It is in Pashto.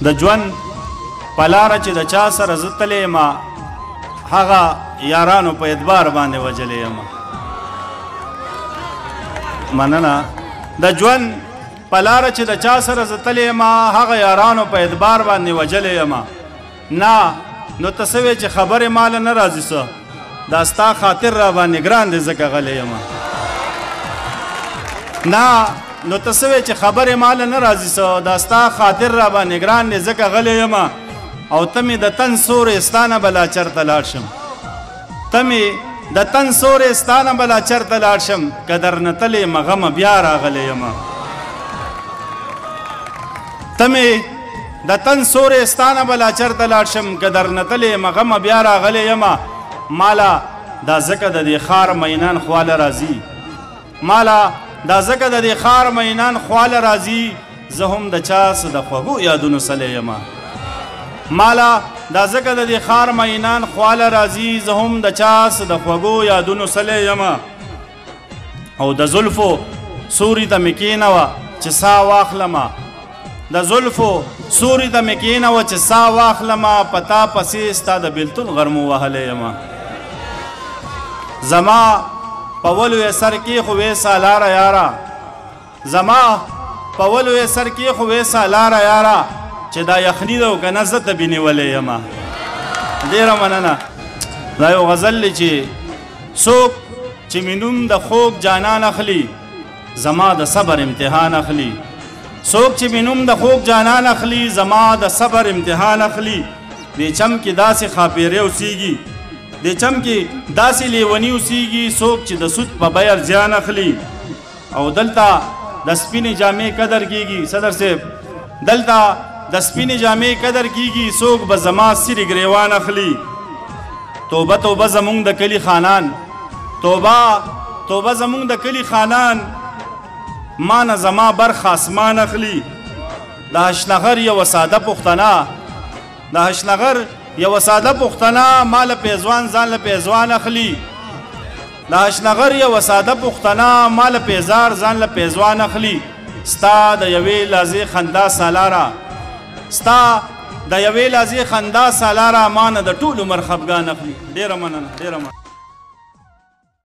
د ژوند په لاره چې د چا سره زه تللی یم هغه یارانو په اعتبار باندې وجلی یم. مننه. د ژوند په لاره چې د چا سره زه تللی یم هغه یارانو په اعتبار باندې وجلی یم. نه نو ته څه وې چې خبرې ماله نه راځي څه دا ستا خاطر را باندې ګران دی ځکه غلی یم. نه نو ته څه وې چې خبرې ماله نه راځي څه دا ستا خاطر را باندې ګران دی ځکه غلی یم. او ته مې د تن سورې ستا نه بلا چرته لاړ شم ته مې د تن سورې ستا نه بلا چرته لاړ شم که درنه تلې یم غمه بیا راغلی یم. ته مې د تن سورې ستا نه بلا چرته لاړ شم که درنه تلې یم غمه بیا راغلی یم. مالا دا ځکه د دې ښار مینان خواله راځي مالا دا ځکه د دې ښار مینان خواله راځي زه هم د چا څه د خوږو یادونو سلی یم. مالا دا ځکه د دې ښار مینان خواله راځي زه هم د چا څه د خوږو یادونو سلی یم. او د زلفو سوري ته مې کښېنوه چې ساه واخلمه د زلفو سوري ته مې کښېنوه چې ساه واخلمه په تا پسې ستا د بېلتون غرمو وهلی یم. زما په ولو یې سر کېښوې سالاره یاره زما په ولو یې سر کېښوې سالاره یاره چې دا یخني ده او که نه زه ته بې نیولی یم. ډېره مننه. دا یو غزل دی چې څوک چې مې نوم د خوږ جانان اخلي زما د صبر امتحان اخلي څوک چې مې نوم د خوږ جانان اخلي زما د صبر امتحان اخلي. دې چم کې داسې خاپیرې اوسیږي دې چم کې داسې لیوني اوسیږي څوک چې د سود په بیر زیان اخلي. او دلته د سپینې جامې قدر کیږي صدر صاحب دلته د سپینې جامې قدر کیږي څوک به زما سرې ګریوان اخلي. توبه توبه زمونږ د کلي خانان توبه توبه زمونږ د کلي خانان ما نه زما برخه اسمان اخلي. د هشنغر یوه ساده پښتنه د هشنغر یوه ساده پښتنه ما له پیزوان ځان له پیزوان اخلي. د هشنغر یوه ساده پښتنه ما له پیزار ځان له پیزوان اخلي. ستا د یوې لحظې خندا سالاره ستا د یوې لحظې خندا سالاره ما نه د ټول عمر خفګان اخلي. ډېره مننه ډېره مننه.